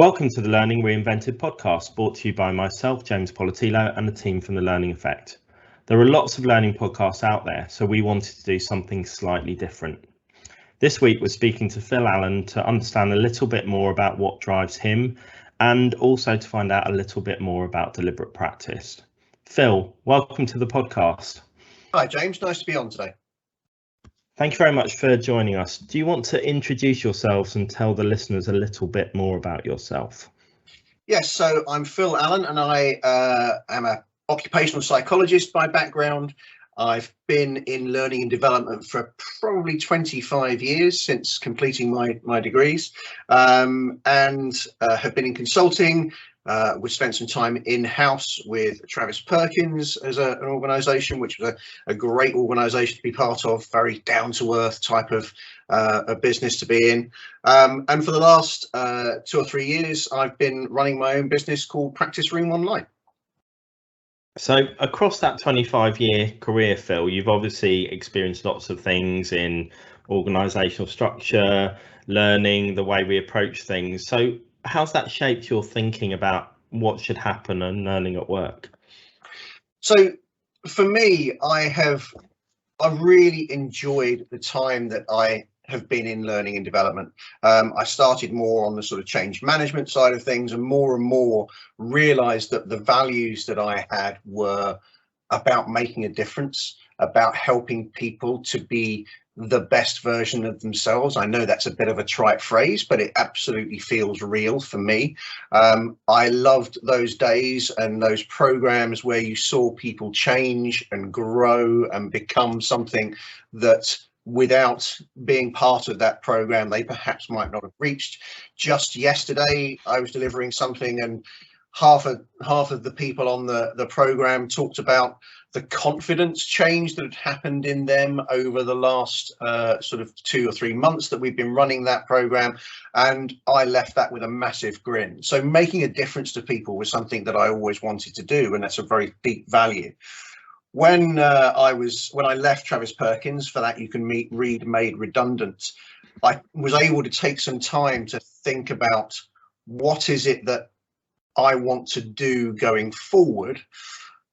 Welcome to the Learning Reinvented Podcast, brought to you by myself, James Poletyllo, and the team from the Learning Effect. There are lots of learning podcasts out there, so we wanted to do something slightly different. This week, we're speaking to Phil Allen to understand a little bit more about what drives him, and also to find out a little bit more about deliberate practice. Phil, welcome to the podcast. Hi, James. Nice to be on today. Thank you very much for joining us. Do you want to introduce yourselves and tell the listeners a little bit more about yourself? Yes, so I'm Phil Allen and I am an occupational psychologist by background. I've been in learning and development for probably 25 years since completing my degrees, and have been in consulting. We spent some time in-house with Travis Perkins as an organisation, which was a great organisation to be part of, very down-to-earth type of a business to be in. And for the last 2 or 3 years, I've been running my own business called Practice Room Online. So across that 25-year career, Phil, you've obviously experienced lots of things in organisational structure, learning, the way we approach things. So how's that shaped your thinking about what should happen and learning at work? So for me, I've really enjoyed the time that I have been in learning and development. I started more on the sort of change management side of things, and more realized that the values that I had were about making a difference, about helping people to be the best version of themselves. I know that's a bit of a trite phrase, but it absolutely feels real for me. I loved those days and those programs where you saw people change and grow and become something that without being part of that program, they perhaps might not have reached. Just yesterday, I was delivering something and half of the people on the program talked about the confidence change that had happened in them over the last sort of 2 or 3 months that we've been running that program. And I left that with a massive grin. So making a difference to people was something that I always wanted to do, and that's a very deep value. When I left Travis Perkins, for that you can read Made Redundant, I was able to take some time to think about what is it that I want to do going forward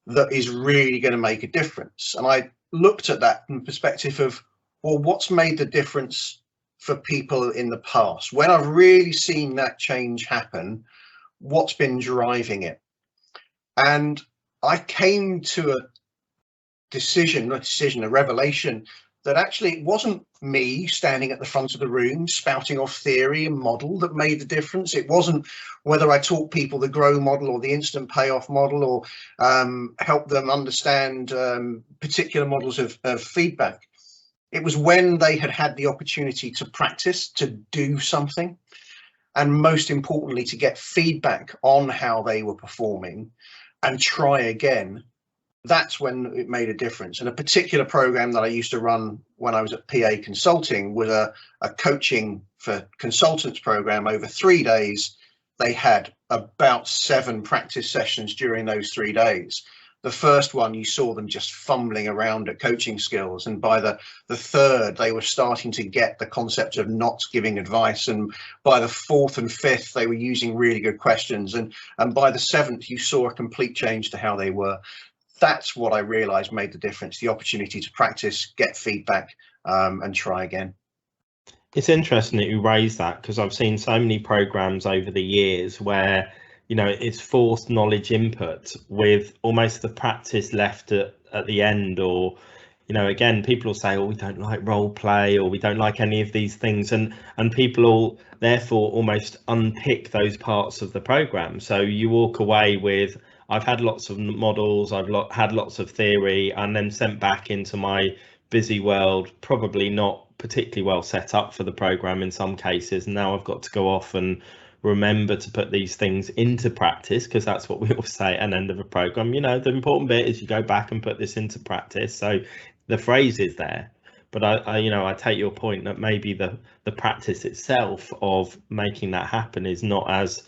that is really going to make a difference. And I looked at that from the perspective of, well, what's made the difference for people in the past? When I've really seen that change happen, what's been driving it? And I came to a revelation that actually it wasn't me standing at the front of the room spouting off theory and model that made the difference. It wasn't whether I taught people the GROW model or the instant payoff model or help them understand particular models of feedback. It was when they had the opportunity to practice, to do something, and most importantly, to get feedback on how they were performing and try again. That's when it made a difference. And a particular program that I used to run when I was at PA Consulting was a coaching for consultants program over 3 days. They had about 7 practice sessions during those 3 days. The first one, you saw them just fumbling around at coaching skills. And by the third, they were starting to get the concept of not giving advice. And by the 4th and 5th, they were using really good questions. And by the 7th, you saw a complete change to how they were. That's what I realized made the difference, the opportunity to practice, get feedback, and try again. It's interesting that you raise that, because I've seen so many programs over the years where, you know, it's forced knowledge input with almost the practice left at the end. Or, you know, again, people will say, oh, we don't like role play, or we don't like any of these things. And people will therefore almost unpick those parts of the program. So you walk away with, I've had lots of models, I've had lots of theory, and then sent back into my busy world, probably not particularly well set up for the program in some cases. And now I've got to go off and remember to put these things into practice, because that's what we all say at the end of a program. You know, the important bit is you go back and put this into practice. So the phrase is there. But I take your point that maybe the practice itself of making that happen is not as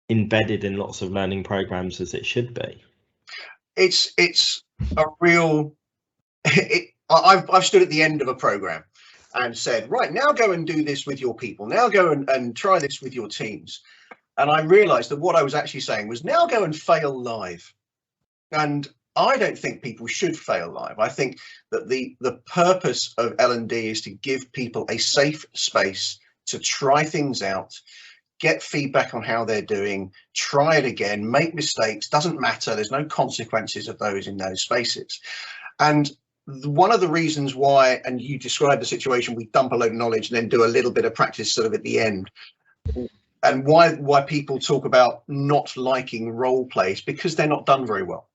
embedded in lots of learning programs as it should be. It's a real. I've stood at the end of a program and said, right, now go and do this with your people. Now go and try this with your teams. And I realized that what I was actually saying was, now go and fail live. And I don't think people should fail live. I think that the purpose of L&D is to give people a safe space to try things out, get feedback on how they're doing, try it again, make mistakes, doesn't matter. There's no consequences of those in those spaces. And one of the reasons why, and you described the situation, we dump a load of knowledge and then do a little bit of practice sort of at the end. And why people talk about not liking role plays, because they're not done very well.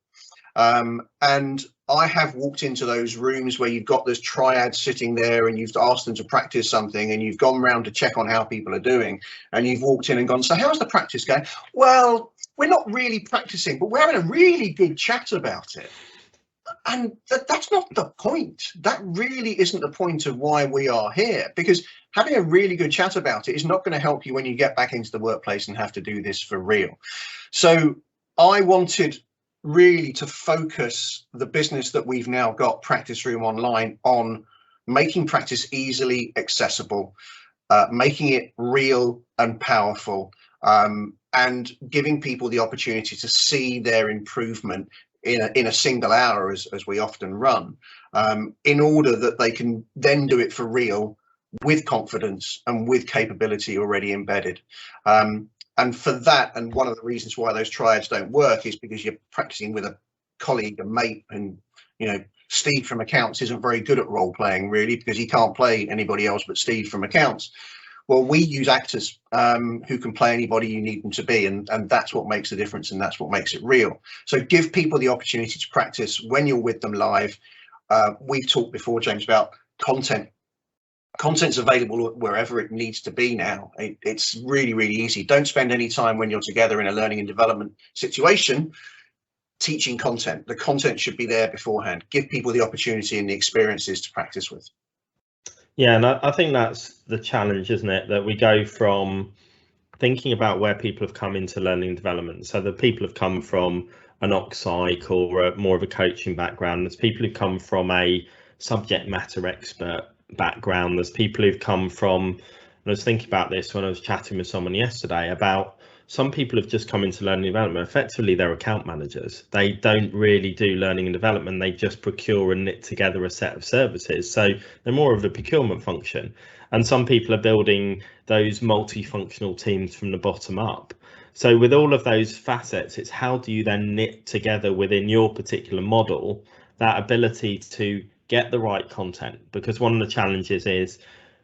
And I have walked into those rooms where you've got this triad sitting there and you've asked them to practice something, and you've gone round to check on how people are doing, and you've walked in and gone, so how's the practice going? Well, we're not really practicing, but we're having a really good chat about it. And that's not the point. That really isn't the point of why we are here, because having a really good chat about it is not going to help you when you get back into the workplace and have to do this for real. So I wanted really to focus the business that we've now got, Practice Room Online, on making practice easily accessible, making it real and powerful, and giving people the opportunity to see their improvement in a single hour, as we often run, in order that they can then do it for real, with confidence and with capability already embedded. And for that, and one of the reasons why those triads don't work is because you're practicing with a colleague, a mate, and Steve from accounts isn't very good at role playing, really, because he can't play anybody else but Steve from accounts. Well, we use actors who can play anybody you need them to be, and that's what makes the difference, and that's what makes it real. So give people the opportunity to practice when you're with them live. We've talked before, James, about content. Content's available wherever it needs to be now. It's really, really easy. Don't spend any time when you're together in a learning and development situation teaching content. The content should be there beforehand. Give people the opportunity and the experiences to practice with. Yeah, and I think that's the challenge, isn't it? That we go from thinking about where people have come into learning and development. So the people have come from an OXPSYCH or more of a coaching background. There's people who come from a subject matter expert background. There's people who've come from, and I was thinking about this when I was chatting with someone yesterday, about some people have just come into learning and development. Effectively, they're account managers. They don't really do learning and development. They just procure and knit together a set of services. So they're more of a procurement function. And some people are building those multifunctional teams from the bottom up. So with all of those facets, it's how do you then knit together within your particular model that ability to get the right content? Because one of the challenges is,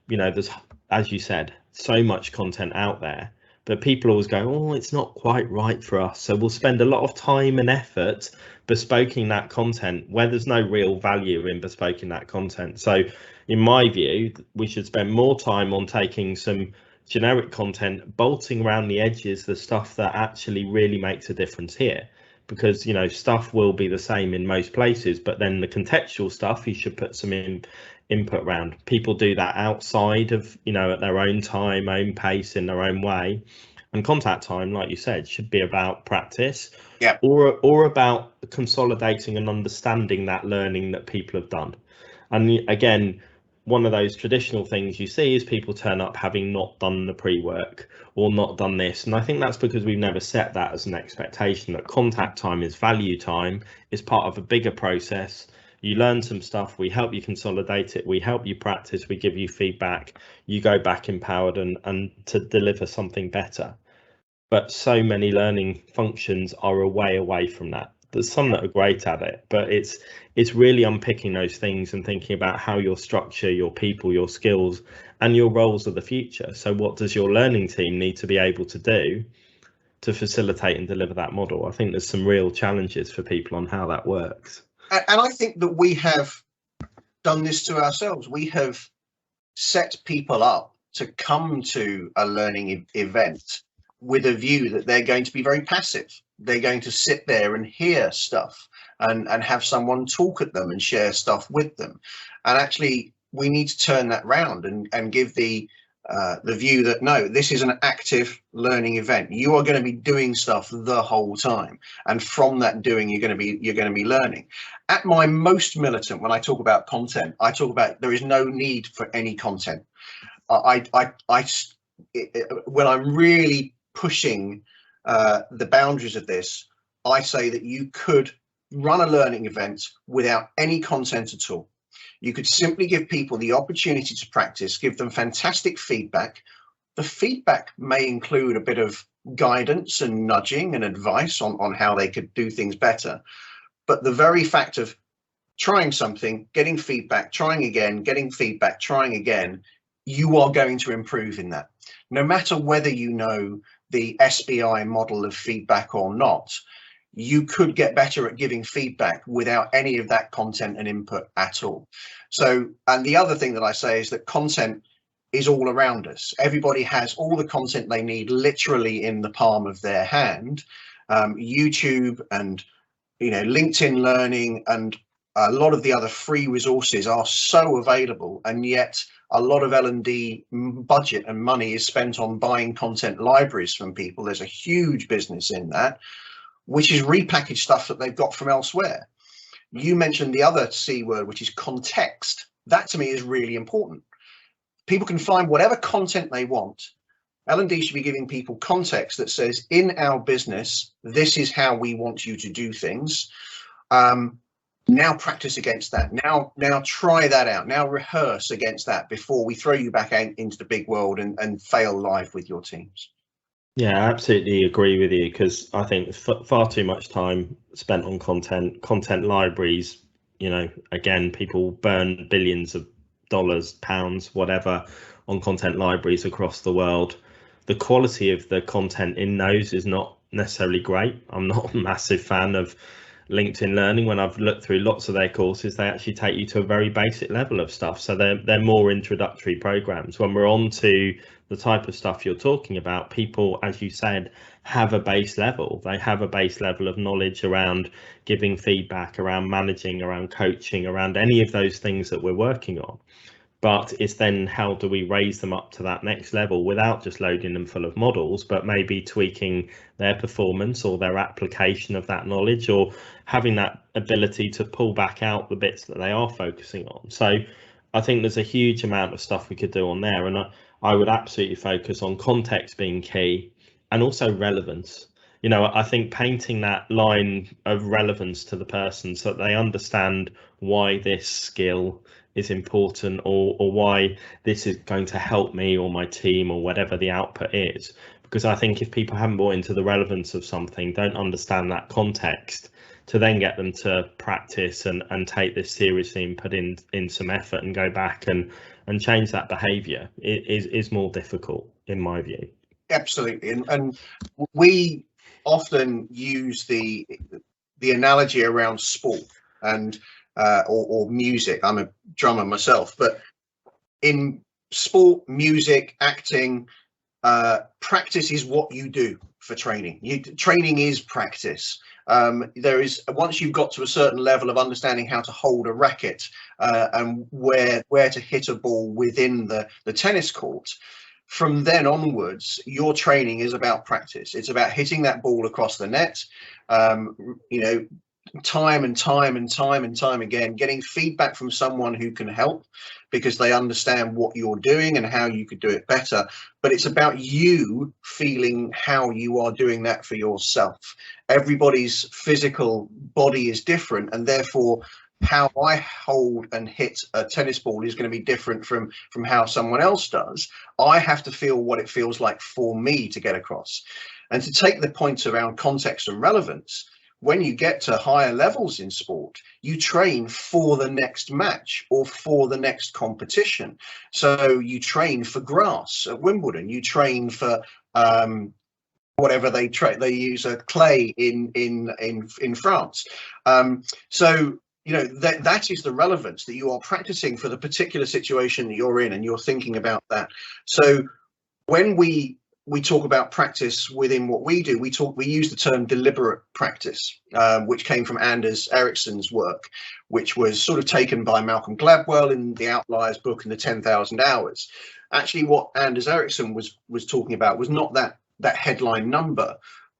there's, as you said, so much content out there, but people always go, oh, it's not quite right for us. So we'll spend a lot of time and effort bespoking that content where there's no real value in bespoking that content. So in my view, we should spend more time on taking some generic content, bolting around the edges, the stuff that actually really makes a difference here. Because stuff will be the same in most places, but then the contextual stuff you should put some input around. People do that outside of at their own time, own pace, in their own way. And contact time, like you said, should be about practice, yeah, or about consolidating and understanding that learning that people have done. And again, one of those traditional things you see is people turn up having not done the pre-work or not done this. And I think that's because we've never set that as an expectation, that contact time is value time, is part of a bigger process. You learn some stuff, we help you consolidate it, we help you practice, we give you feedback, you go back empowered and to deliver something better. But so many learning functions are a way away from that. There's some that are great at it, but it's really unpicking those things and thinking about how your structure, your people, your skills, and your roles of the future. So what does your learning team need to be able to do to facilitate and deliver that model? I think there's some real challenges for people on how that works. And I think that we have done this to ourselves. We have set people up to come to a learning event with a view that they're going to be very passive. They're going to sit there and hear stuff and have someone talk at them and share stuff with them. And actually, we need to turn that round and give the view that, no, this is an active learning event. You are going to be doing stuff the whole time. And from that doing, you're going to be learning. At my most militant, when I talk about content, I talk about there is no need for any content. When I'm really pushing the boundaries of this, I say that you could run a learning event without any content at all. You could simply give people the opportunity to practice, give them fantastic feedback. The feedback may include a bit of guidance and nudging and advice on how they could do things better. But the very fact of trying something, getting feedback, trying again, getting feedback, trying again, you are going to improve in that. No matter whether you know the SBI model of feedback or not, you could get better at giving feedback without any of that content and input at all. So, and the other thing that I say is that content is all around us. Everybody has all the content they need literally in the palm of their hand. YouTube and LinkedIn Learning and a lot of the other free resources are so available, and yet a lot of L&D budget and money is spent on buying content libraries from people. There's a huge business in that, which is repackaged stuff that they've got from elsewhere. You mentioned the other C word, which is context. That to me is really important. People can find whatever content they want. L&D should be giving people context that says, in our business, this is how we want you to do things. Now practice against that. Now try that out. Now rehearse against that before we throw you back out into the big world and fail live with your teams. Yeah, I absolutely agree with you, because I think far too much time spent on content libraries. Again, people burn billions of dollars, pounds, whatever, on content libraries across the world. The quality of the content in those is not necessarily great. I'm not a massive fan of LinkedIn Learning. When I've looked through lots of their courses, they actually take you to a very basic level of stuff. So they're more introductory programs. When we're on to the type of stuff you're talking about, people, as you said, have a base level. They have a base level of knowledge around giving feedback, around managing, around coaching, around any of those things that we're working on. But it's then, how do we raise them up to that next level without just loading them full of models, but maybe tweaking their performance or their application of that knowledge, or having that ability to pull back out the bits that they are focusing on. So I think there's a huge amount of stuff we could do on there. And I would absolutely focus on context being key, and also relevance. I think painting that line of relevance to the person so that they understand why this skill is important, or why this is going to help me or my team, or whatever the output is. Because I think if people haven't bought into the relevance of something, don't understand that context, to then get them to practice and take this seriously and put in some effort and go back and change that behavior, is more difficult, in my view. Absolutely. And we often use the analogy around sport and or music. I'm a drummer myself, but in sport, music, acting, practice is what you do for training. Training is practice. There is, once you've got to a certain level of understanding how to hold a racket and where to hit a ball within the tennis court, from then onwards, your training is about practice. It's about hitting that ball across the net, time and time again, getting feedback from someone who can help, because they understand what you're doing and how you could do it better. But it's about you feeling how you are doing that for yourself. Everybody's physical body is different, and therefore how I hold and hit a tennis ball is going to be different from how someone else does. I have to feel what it feels like for me to get across. And to take the points around context and relevance, when you get to higher levels in sport, you train for the next match or for the next competition. So you train for grass at Wimbledon, you train for whatever they use a clay in France. So that is the relevance, that you are practicing for the particular situation that you're in, and you're thinking about that. So when we talk about practice within what we do, we use the term deliberate practice, which came from Anders Ericsson's work, which was sort of taken by Malcolm Gladwell in the Outliers book and the 10,000 Hours. Actually, what Anders Ericsson was talking about was not that headline number,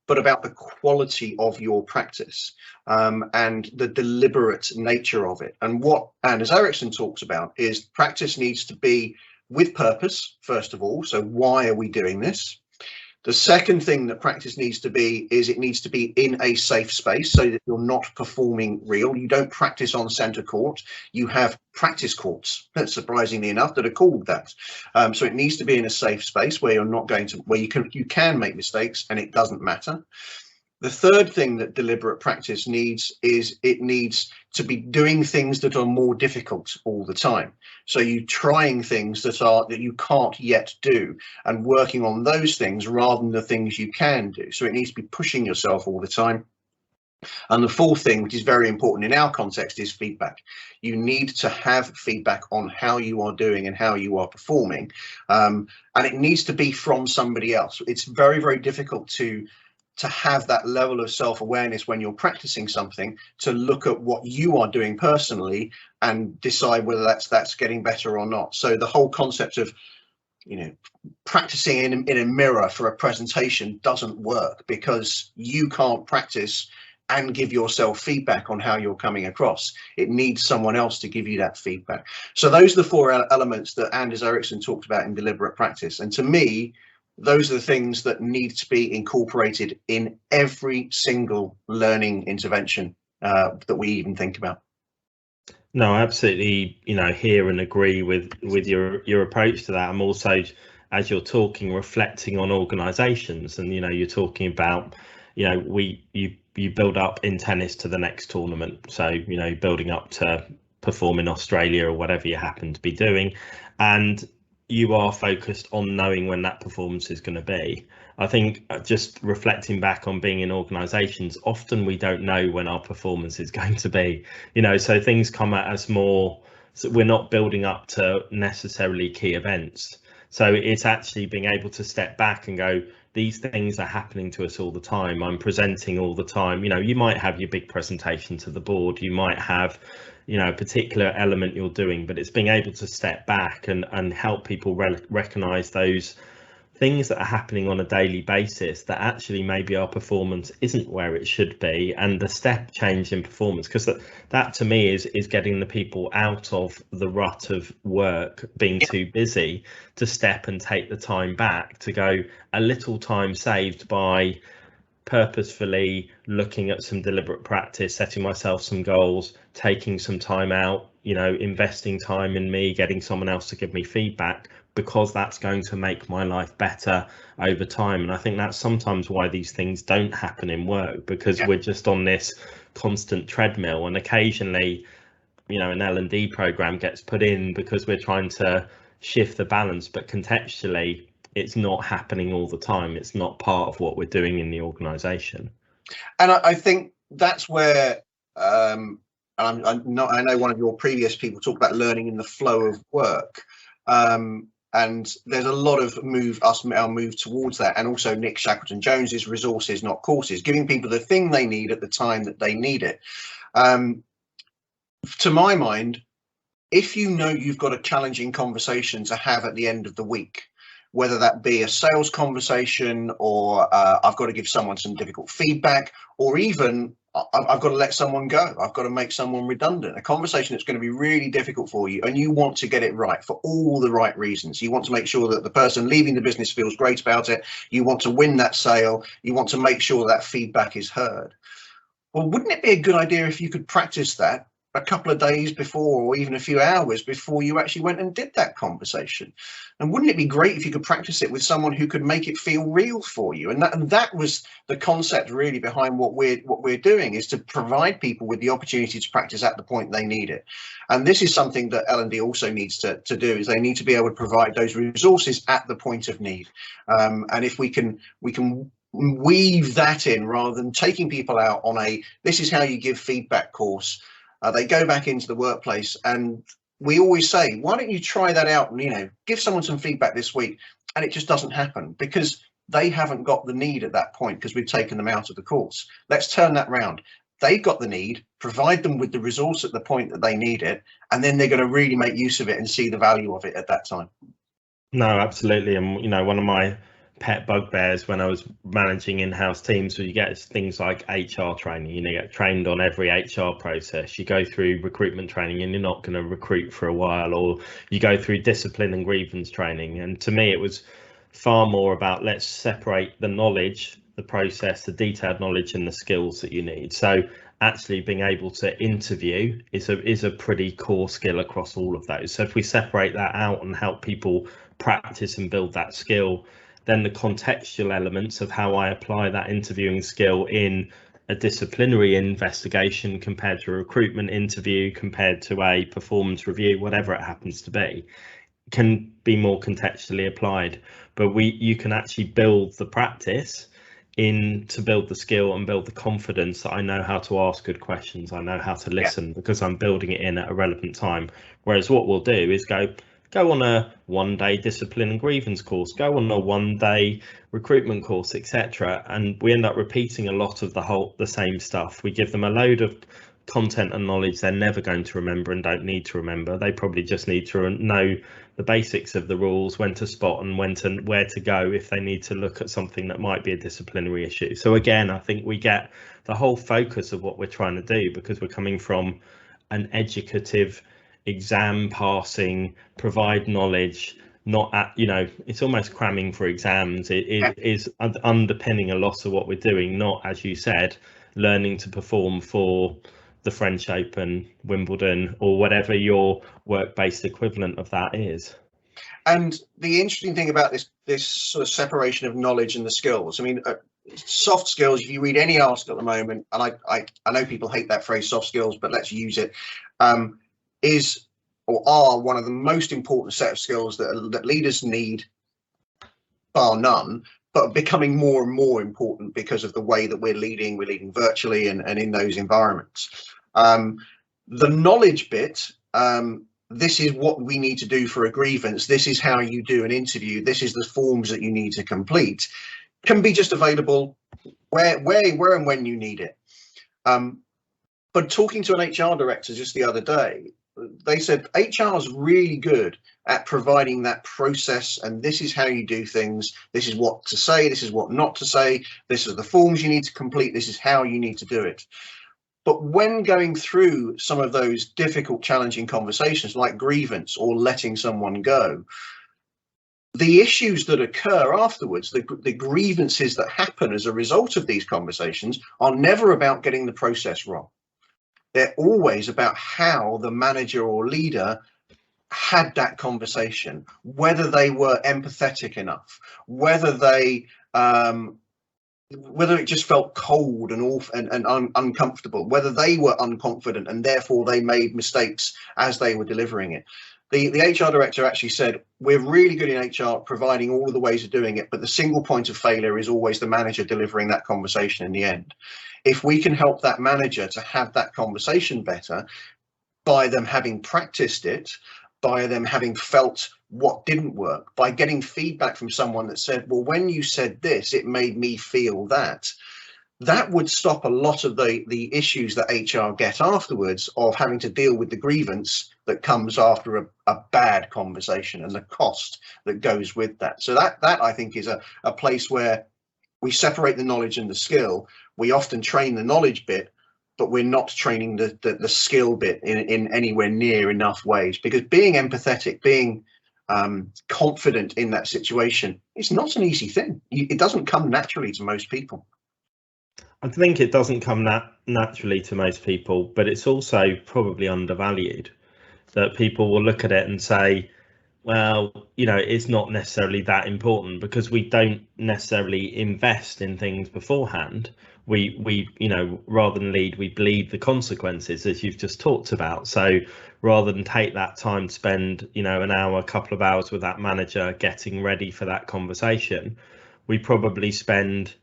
but about the quality of your practice and the deliberate nature of it. And what Anders Ericsson talks about is practice needs to be with purpose, first of all. So why are we doing this? The second thing that practice needs to be is it needs to be in a safe space so that you're not performing real. You don't practice on center court. You have practice courts, surprisingly enough, that are called that. So it needs to be in a safe space where you're not going to, where you can make mistakes and it doesn't matter. The third thing that deliberate practice needs is it needs to be doing things that are more difficult all the time. So you trying things that you can't yet do and working on those things rather than the things you can do. So it needs to be pushing yourself all the time. And the fourth thing, which is very important in our context, is feedback. You need to have feedback on how you are doing and how you are performing. And it needs to be from somebody else. It's very, very difficult to have that level of self-awareness when you're practicing something, to look at what you are doing personally and decide whether that's getting better or not. So the whole concept of, practicing in a mirror for a presentation doesn't work, because you can't practice and give yourself feedback on how you're coming across. It needs someone else to give you that feedback. So those are the four elements that Anders Ericsson talked about in deliberate practice. And to me, those are the things that need to be incorporated in every single learning intervention that we even think about. No, absolutely, hear and agree with your approach to that. I'm also, as you're talking, reflecting on organizations, and you're talking about, you build up in tennis to the next tournament. So, building up to perform in Australia or whatever you happen to be doing, and you are focused on knowing when that performance is going to be. I think just reflecting back on being in organizations, often we don't know when our performance is going to be, so things come at us more, so we're not building up to necessarily key events. So it's actually being able to step back and go, these things are happening to us all the time. I'm presenting all the time. You might have your big presentation to the board, you might have a particular element you're doing, but it's being able to step back and help people recognize those things that are happening on a daily basis, that actually maybe our performance isn't where it should be, and the step change in performance, because that to me is getting the people out of the rut of work, being too busy, to step and take the time back, to go a little time saved by purposefully looking at some deliberate practice, setting myself some goals, taking some time out, investing time in me, getting someone else to give me feedback, because that's going to make my life better over time. And I think that's sometimes why these things don't happen in work, because we're just on this constant treadmill, and occasionally, an L&D program gets put in because we're trying to shift the balance, but contextually, it's not happening all the time. It's not part of what we're doing in the organization. And I think that's where I know one of your previous people talked about learning in the flow of work, and there's a lot of our move towards that, and also Nick Shackleton-Jones's resources, not courses, giving people the thing they need at the time that they need it. To my mind, if you've got a challenging conversation to have at the end of the week, whether that be a sales conversation, or I've got to give someone some difficult feedback, or even I've got to let someone go, I've got to make someone redundant, a conversation that's going to be really difficult for you, and you want to get it right for all the right reasons. You want to make sure that the person leaving the business feels great about it. You want to win that sale. You want to make sure that feedback is heard. Well, wouldn't it be a good idea if you could practice that a couple of days before, or even a few hours before you actually went and did that conversation? And wouldn't it be great if you could practice it with someone who could make it feel real for you? And that was the concept really behind what we're doing, is to provide people with the opportunity to practice at the point they need it. And this is something that L&D also needs to do, is they need to be able to provide those resources at the point of need. And if we can weave that in, rather than taking people out on this is how you give feedback course, they go back into the workplace, and we always say, why don't you try that out and give someone some feedback this week? And it just doesn't happen, because they haven't got the need at that point, because we've taken them out of the course. Let's turn that round. They've got the need, provide them with the resource at the point that they need it, and then they're going to really make use of it and see the value of it at that time. No, absolutely. And one of my pet bugbears when I was managing in-house teams, so you get things like HR training. You get trained on every HR process. You go through recruitment training and you're not going to recruit for a while, or you go through discipline and grievance training. And to me, it was far more about let's separate the knowledge, the process, the detailed knowledge and the skills that you need. So actually being able to interview is a pretty core skill across all of those. So if we separate that out and help people practice and build that skill, then the contextual elements of how I apply that interviewing skill in a disciplinary investigation compared to a recruitment interview, compared to a performance review, whatever it happens to be, can be more contextually applied. But you can actually build the practice in to build the skill and build the confidence that I know how to ask good questions, I know how to listen, because I'm building it in at a relevant time. Whereas what we'll do is go on a 1-day discipline and grievance course, go on a 1-day recruitment course, etc. And we end up repeating a lot of the same stuff. We give them a load of content and knowledge they're never going to remember and don't need to remember. They probably just need to know the basics of the rules, when to spot and where to go if they need to look at something that might be a disciplinary issue. So again, I think we get the whole focus of what we're trying to do, because we're coming from an educative, exam passing, provide knowledge, not at, it's almost cramming for exams. It is underpinning a lot of what we're doing, not, as you said, learning to perform for the French Open, Wimbledon, or whatever your work-based equivalent of that is. And the interesting thing about this sort of separation of knowledge and the skills, I mean, soft skills, if you read any article at the moment, and I know people hate that phrase soft skills, but let's use it, is or are one of the most important set of skills that leaders need, bar none, but becoming more and more important because of the way that we're leading virtually and in those environments. The knowledge bit, this is what we need to do for a grievance, this is how you do an interview, this is the forms that you need to complete, can be just available where and when you need it. But talking to an HR director just the other day, they said HR is really good at providing that process, and this is how you do things, this is what to say, this is what not to say, this is the forms you need to complete, this is how you need to do it. But when going through some of those difficult, challenging conversations like grievance or letting someone go, the issues that occur afterwards, the grievances that happen as a result of these conversations, are never about getting the process wrong. They're always about how the manager or leader had that conversation, whether they were empathetic enough, whether they whether it just felt cold and awful and uncomfortable, whether they were unconfident and therefore they made mistakes as they were delivering it. The HR director actually said, we're really good in HR providing all of the ways of doing it, but the single point of failure is always the manager delivering that conversation in the end. If we can help that manager to have that conversation better by them having practiced it, by them having felt what didn't work, by getting feedback from someone that said, well, when you said this, it made me feel that, that would stop a lot of the issues that HR get afterwards of having to deal with the grievance that comes after a bad conversation and the cost that goes with that. So that I think is a place where we separate the knowledge and the skill. We often train the knowledge bit, but we're not training the skill bit in anywhere near enough ways, because being empathetic, being confident in that situation, it's not an easy thing. It doesn't come naturally to most people. I think it doesn't come naturally to most people, but it's also probably undervalued, that people will look at it and say, well, it's not necessarily that important, because we don't necessarily invest in things beforehand. We rather than lead, we bleed the consequences, as you've just talked about. So rather than take that time to spend, an hour, a couple of hours with that manager getting ready for that conversation, we probably spend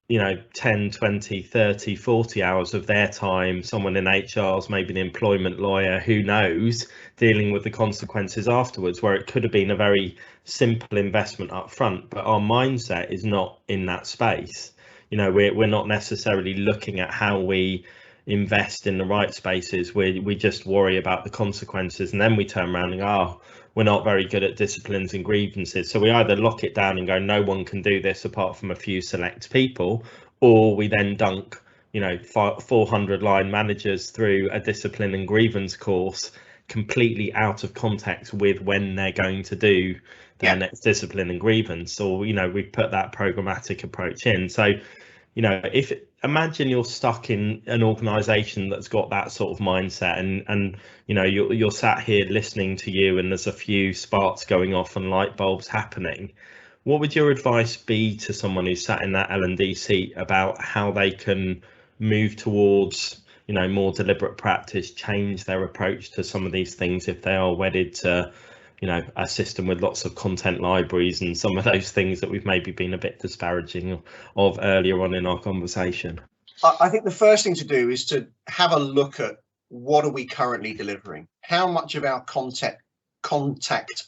10, 20, 30, 40 hours of their time, someone in HR's, maybe an employment lawyer, who knows, dealing with the consequences afterwards, where it could have been a very simple investment up front, but our mindset is not in that space. We're not necessarily looking at how we invest in the right spaces. We just worry about the consequences, and then we turn around and go, we're not very good at disciplines and grievances. So we either lock it down and go, no one can do this apart from a few select people, or we then dunk 400 line managers through a discipline and grievance course completely out of context with when they're going to do their next discipline and grievance, or we put that programmatic approach in. So if imagine you're stuck in an organization that's got that sort of mindset, and you're sat here listening to you, and there's a few sparks going off and light bulbs happening. What would your advice be to someone who's sat in that L&D seat about how they can move towards more deliberate practice, change their approach to some of these things if they are wedded to a system with lots of content libraries and some of those things that we've maybe been a bit disparaging of earlier on in our conversation? I think the first thing to do is to have a look at what are we currently delivering? How much of our contact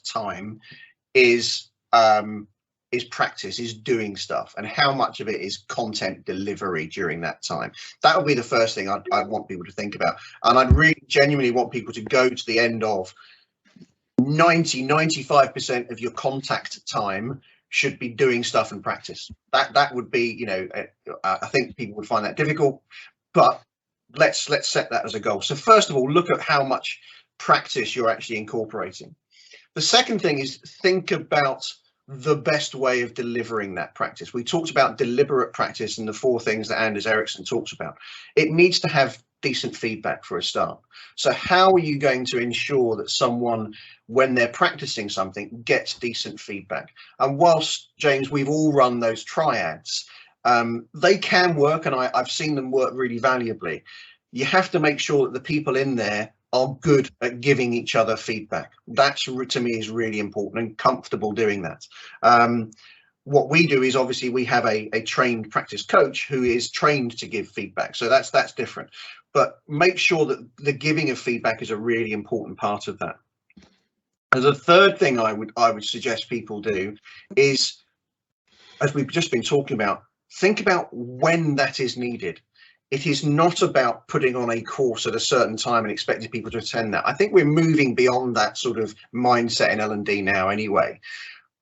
time is practice, is doing stuff, and how much of it is content delivery during that time? That would be the first thing I'd want people to think about. And I'd really genuinely want people to go to the end of 95% of your contact time should be doing stuff and practice. That would be, I think people would find that difficult, but let's set that as a goal. So first of all, look at how much practice you're actually incorporating. The second thing is think about the best way of delivering that practice. We talked about deliberate practice and the 4 things that Anders Ericsson talks about. It needs to have decent feedback for a start. So how are you going to ensure that someone, when they're practicing something, gets decent feedback? And whilst, James, we've all run those triads, they can work, and I've seen them work really valuably. You have to make sure that the people in there are good at giving each other feedback. That, to me, is really important, and comfortable doing that. What we do is, obviously, we have a trained practice coach who is trained to give feedback. So that's different. But make sure that the giving of feedback is a really important part of that. And the third thing I would suggest people do is, as we've just been talking about, think about when that is needed. It is not about putting on a course at a certain time and expecting people to attend that. I think we're moving beyond that sort of mindset in L&D now anyway.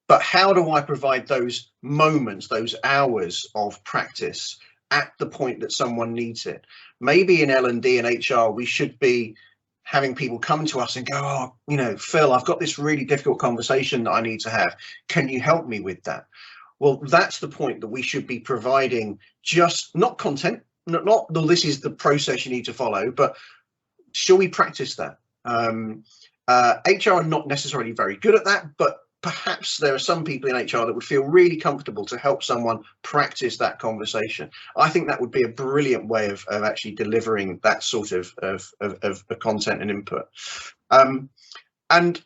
But how do I provide those moments, those hours of practice at the point that someone needs it? Maybe in L&D and HR, we should be having people come to us and go, oh, Phil, I've got this really difficult conversation that I need to have. Can you help me with that? Well, that's the point that we should be providing, just not content, not well, this is the process you need to follow, but shall we practice that? HR are not necessarily very good at that, but perhaps there are some people in HR that would feel really comfortable to help someone practice that conversation. I think that would be a brilliant way of actually delivering that sort of content and input. And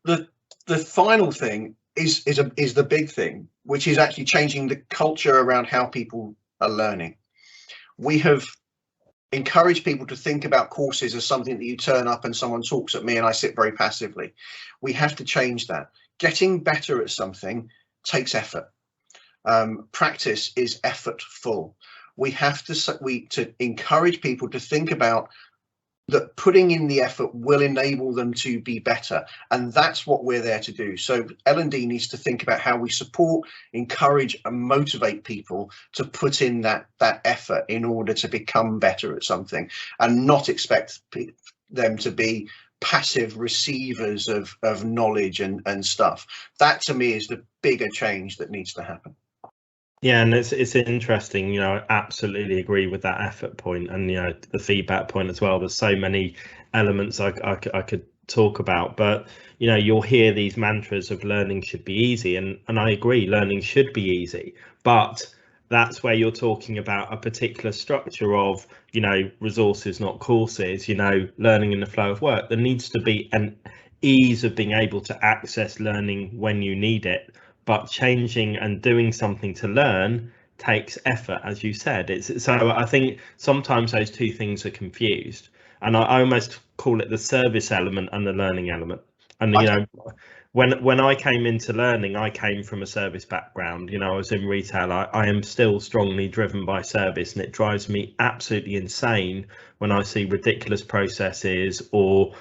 the final thing is the big thing, which is actually changing the culture around how people are learning. We have encouraged people to think about courses as something that you turn up and someone talks at me and I sit very passively. We have to change that. Getting better at something takes effort. Practice is effortful. We have to encourage people to think about that putting in the effort will enable them to be better, and that's what we're there to do. So L&D needs to think about how we support, encourage and motivate people to put in that effort in order to become better at something, and not expect them to be passive receivers of knowledge and stuff. That, to me, is the bigger change that needs to happen. Yeah, and it's interesting, I absolutely agree with that effort point and, the feedback point as well. There's so many elements I could talk about, but, you'll hear these mantras of learning should be easy. And I agree, learning should be easy, but that's where you're talking about a particular structure of, resources, not courses, learning in the flow of work. There needs to be an ease of being able to access learning when you need it. But changing and doing something to learn takes effort, as you said. So I think sometimes those two things are confused, and I almost call it the service element and the learning element. And when I came into learning, I came from a service background. I was in retail. I am still strongly driven by service, and it drives me absolutely insane when I see ridiculous processes or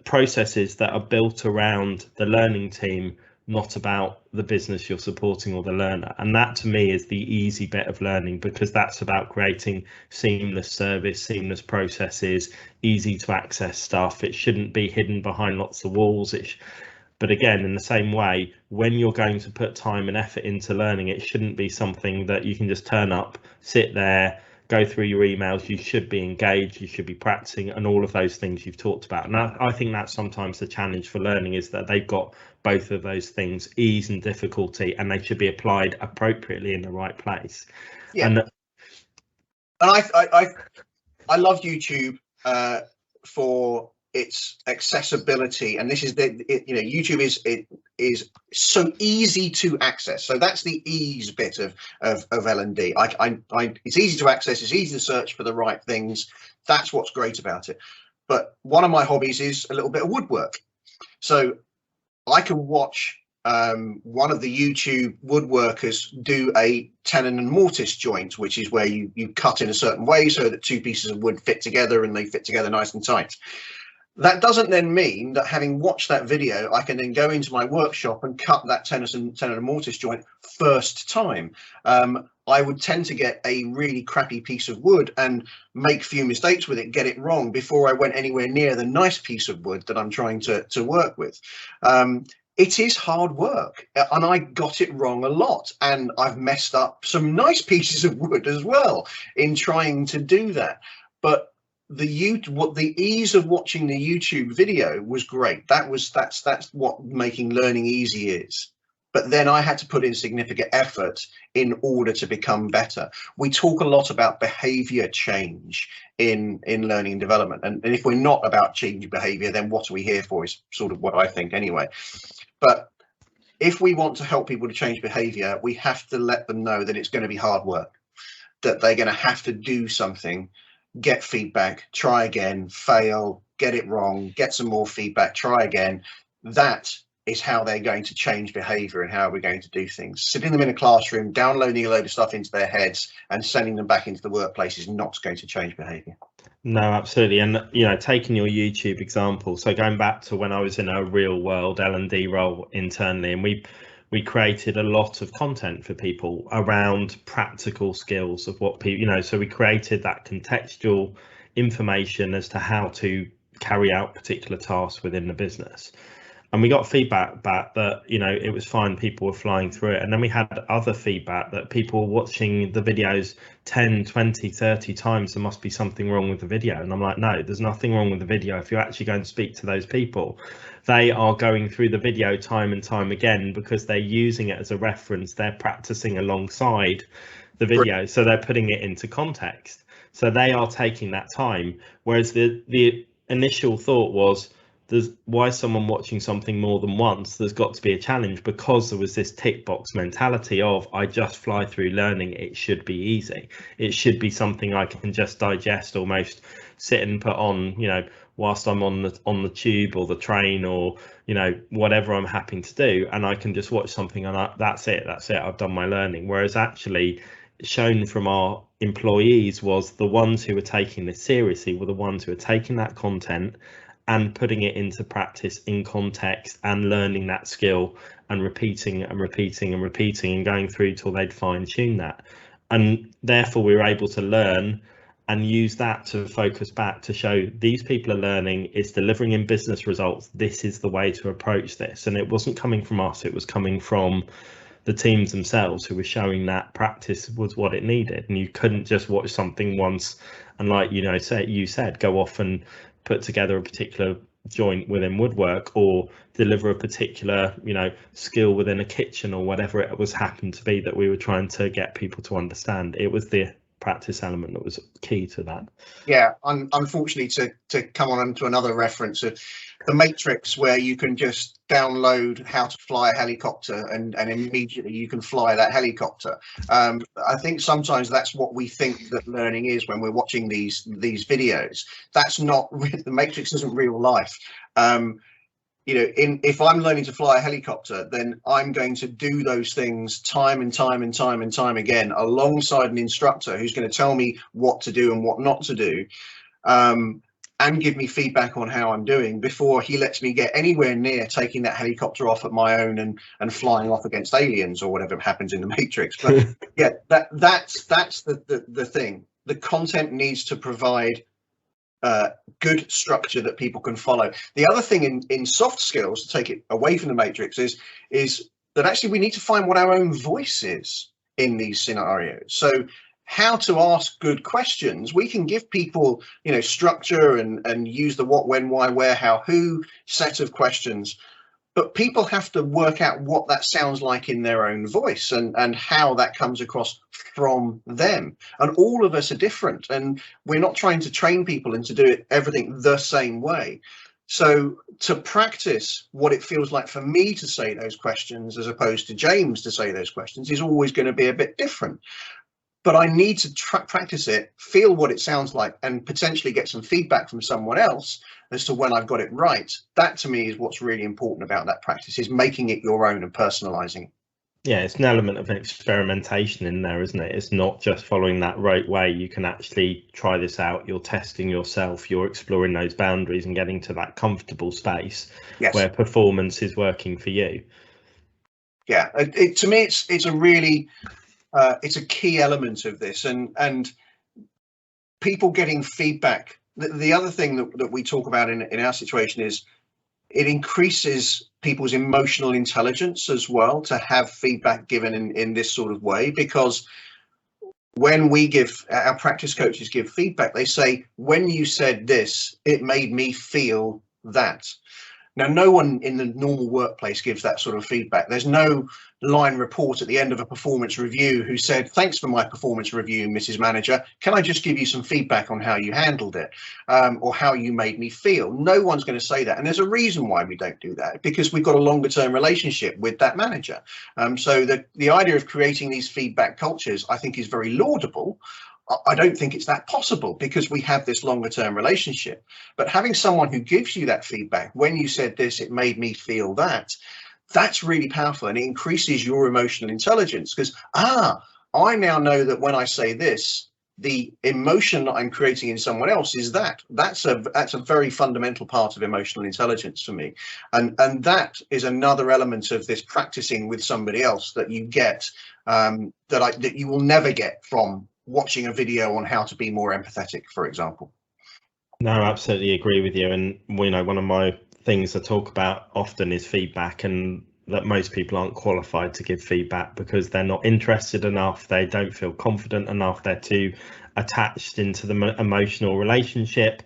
processes that are built around the learning team not about the business you're supporting or the learner. And that to me is the easy bit of learning, because that's about creating seamless service, seamless processes, easy to access stuff. It shouldn't be hidden behind lots of walls. But again, in the same way, when you're going to put time and effort into learning, it shouldn't be something that you can just turn up, sit there, go through your emails. You should be engaged, you should be practicing, and all of those things you've talked about. And I think that's sometimes the challenge for learning, is that they've got both of those things, ease and difficulty, and they should be applied appropriately in the right place. Yeah. And I love YouTube for its accessibility, and this is YouTube is so easy to access. So that's the ease bit of L&D. It's easy to access, it's easy to search for the right things. That's what's great about it. But one of my hobbies is a little bit of woodwork. So I can watch one of the YouTube woodworkers do a tenon and mortise joint, which is where you cut in a certain way so that two pieces of wood fit together and they fit together nice and tight. That doesn't then mean that, having watched that video, I can then go into my workshop and cut that tenon and mortise joint first time. I would tend to get a really crappy piece of wood and make a few mistakes with it, get it wrong before I went anywhere near the nice piece of wood that I'm trying to work with. It is hard work, and I got it wrong a lot, and I've messed up some nice pieces of wood as well in trying to do that. But the ease of watching the YouTube video was great. That's what making learning easy is. But then I had to put in significant effort in order to become better. We talk a lot about behavior change in learning and development, and if we're not about changing behavior, then what are we here for, is sort of what I think anyway. But if we want to help people to change behavior, we have to let them know that it's going to be hard work, that they're going to have to do something, get feedback, try again, fail, get it wrong, get some more feedback, try again. That is how they're going to change behavior and how we're going to do things. Sitting them in a classroom, downloading a load of stuff into their heads and sending them back into the workplace is not going to change behavior. No, absolutely. And, taking your YouTube example, so going back to when I was in a real world L&D role internally, and we created a lot of content for people around practical skills of what people, so we created that contextual information as to how to carry out particular tasks within the business. And we got feedback back that, it was fine, people were flying through it. And then we had other feedback that people were watching the videos 10, 20, 30 times. There must be something wrong with the video. And I'm like, no, there's nothing wrong with the video. If you're actually going to speak to those people, they are going through the video time and time again because they're using it as a reference. They're practicing alongside the video. So they're putting it into context. So they are taking that time. Whereas the initial thought was, why is someone watching something more than once? There's got to be a challenge, because there was this tick box mentality of, I just fly through learning, it should be easy. It should be something I can just digest, almost sit and put on, whilst I'm on the tube or the train or, whatever I'm happy to do, and I can just watch something and that's it, I've done my learning. Whereas actually, shown from our employees was the ones who were taking this seriously were the ones who were taking that content and putting it into practice in context and learning that skill and repeating and going through till they'd fine-tune that. And therefore we were able to learn and use that to focus back to show these people are learning, it's delivering in business results, this is the way to approach this. And it wasn't coming from us, it was coming from the teams themselves who were showing that practice was what it needed. And you couldn't just watch something once and, like you said, go off and put together a particular joint within woodwork or deliver a particular skill within a kitchen or whatever it was happened to be that we were trying to get people to understand. It was the practice element that was key to that. Yeah, unfortunately, to come on to another reference of the Matrix, where you can just download how to fly a helicopter and immediately you can fly that helicopter. I think sometimes that's what we think that learning is when we're watching these videos. That's not, the Matrix isn't real life. If I'm learning to fly a helicopter, then I'm going to do those things time and time again alongside an instructor who's going to tell me what to do and what not to do. and give me feedback on how I'm doing before he lets me get anywhere near taking that helicopter off at my own and flying off against aliens or whatever happens in the Matrix. But yeah, that's the thing. The content needs to provide good structure that people can follow. The other thing in soft skills, to take it away from the Matrix, is that actually we need to find what our own voice is in these scenarios. So how to ask good questions, we can give people, structure and use the what, when, why, where, how, who set of questions, but people have to work out what that sounds like in their own voice and how that comes across from them. And all of us are different, and we're not trying to train people and to do everything the same way. So to practice what it feels like for me to say those questions as opposed to James to say those questions is always going to be a bit different. But I need to practice it, feel what it sounds like, and potentially get some feedback from someone else as to when I've got it right. That to me is what's really important about that practice, is making it your own and personalizing it. Yeah, it's an element of experimentation in there, isn't it? It's not just following that right way. You can actually try this out. You're testing yourself. You're exploring those boundaries and getting to that comfortable space where performance is working for you. Yeah, to me, it's a really it's a key element of this, and people getting feedback. The other thing that we talk about in our situation is it increases people's emotional intelligence as well to have feedback given in this sort of way, because when our practice coaches give feedback, they say, when you said this, it made me feel that. Now, no one in the normal workplace gives that sort of feedback. There's no line report at the end of a performance review who said, thanks for my performance review, Mrs. Manager. Can I just give you some feedback on how you handled it or how you made me feel? No one's going to say that. And there's a reason why we don't do that, because we've got a longer term relationship with that manager. So the idea of creating these feedback cultures, I think, is very laudable. I don't think it's that possible because we have this longer term relationship. But having someone who gives you that feedback, when you said this, it made me feel that, that's really powerful, and it increases your emotional intelligence, because I now know that when I say this, the emotion that I'm creating in someone else is that. That's a very fundamental part of emotional intelligence for me, and that is another element of this practicing with somebody else that you get that you will never get from watching a video on how to be more empathetic, for example. No, I absolutely agree with you. And one of my things I talk about often is feedback, and that most people aren't qualified to give feedback because they're not interested enough. They don't feel confident enough. They're too attached into the emotional relationship.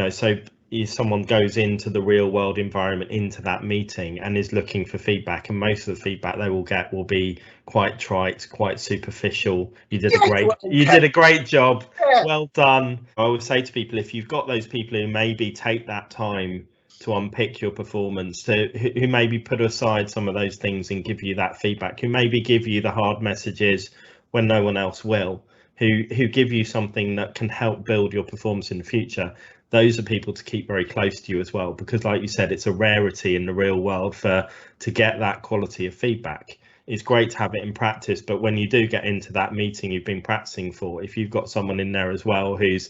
So if someone goes into the real world environment, into that meeting, and is looking for feedback, and most of the feedback they will get will be quite trite, quite superficial. You did a great job. Yeah. Well done. I would say to people, if you've got those people who maybe take that time to unpick your performance, who maybe put aside some of those things and give you that feedback, who maybe give you the hard messages when no one else will, who give you something that can help build your performance in the future. Those are people to keep very close to you as well, because like you said, it's a rarity in the real world to get that quality of feedback. It's great to have it in practice, but when you do get into that meeting you've been practicing for, if you've got someone in there as well who's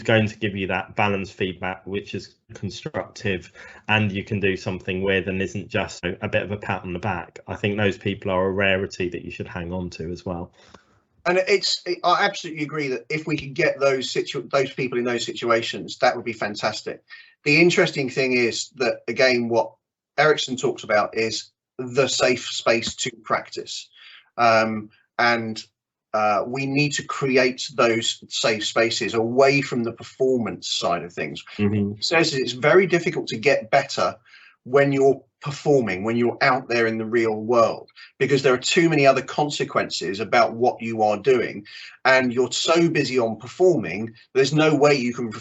going to give you that balanced feedback, which is constructive and you can do something with, and isn't just a bit of a pat on the back, I think those people are a rarity that you should hang on to as well. And I absolutely agree that if we could get those people in those situations, that would be fantastic. The interesting thing is that, again, what Erickson talks about is the safe space to practice. We need to create those safe spaces away from the performance side of things. Mm-hmm. It says it's very difficult to get better when you're performing, when you're out there in the real world, because there are too many other consequences about what you are doing, and you're so busy on performing, there's no way you can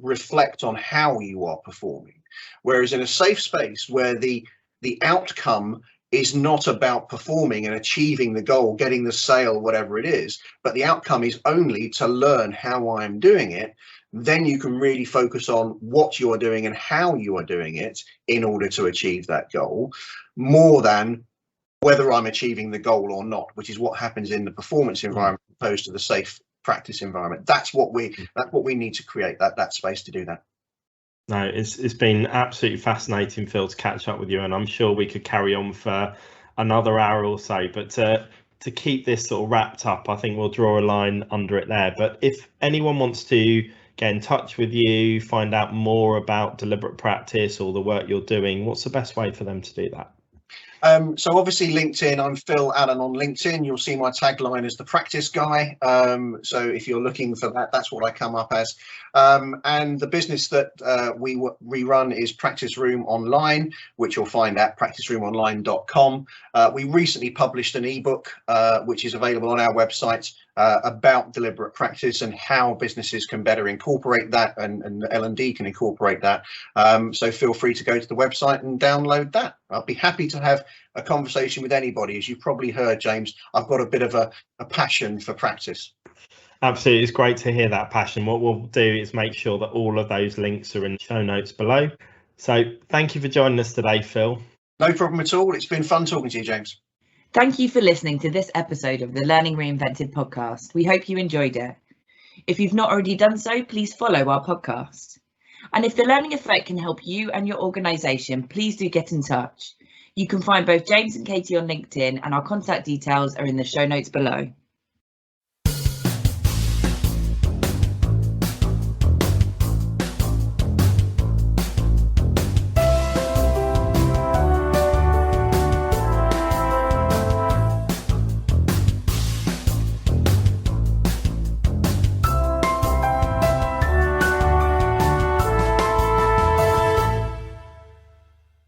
reflect on how you are performing. Whereas in a safe space where the outcome is not about performing and achieving the goal, getting the sale, whatever it is, but the outcome is only to learn how I'm doing it, then you can really focus on what you're doing and how you are doing it in order to achieve that goal, more than whether I'm achieving the goal or not, which is what happens in the performance environment opposed to the safe practice environment. That's what we need to create, that space to do that. No, it's been absolutely fascinating, Phil, to catch up with you, and I'm sure we could carry on for another hour or so. But to keep this sort of wrapped up, I think we'll draw a line under it there. But if anyone wants to get in touch with you, find out more about deliberate practice or the work you're doing, what's the best way for them to do that? So obviously LinkedIn, I'm Phil Allen on LinkedIn. You'll see my tagline as the practice guy. So if you're looking for that, that's what I come up as. And the business that we run is Practice Room Online, which you'll find at practiceroomonline.com. We recently published an ebook, which is available on our website, about deliberate practice and how businesses can better incorporate that, and L&D can incorporate that. So feel free to go to the website and download that. I'll be happy to have a conversation with anybody. As you've probably heard, James, I've got a bit of a passion for practice. Absolutely, it's great to hear that passion. What we'll do is make sure that all of those links are in the show notes below. So thank you for joining us today, Phil. No problem at all. It's been fun talking to you, James. Thank you for listening to this episode of the Learning Reinvented podcast. We hope you enjoyed it. If you've not already done so, please follow our podcast. And if the learning effect can help you and your organisation, please do get in touch. You can find both James and Katie on LinkedIn, and our contact details are in the show notes below.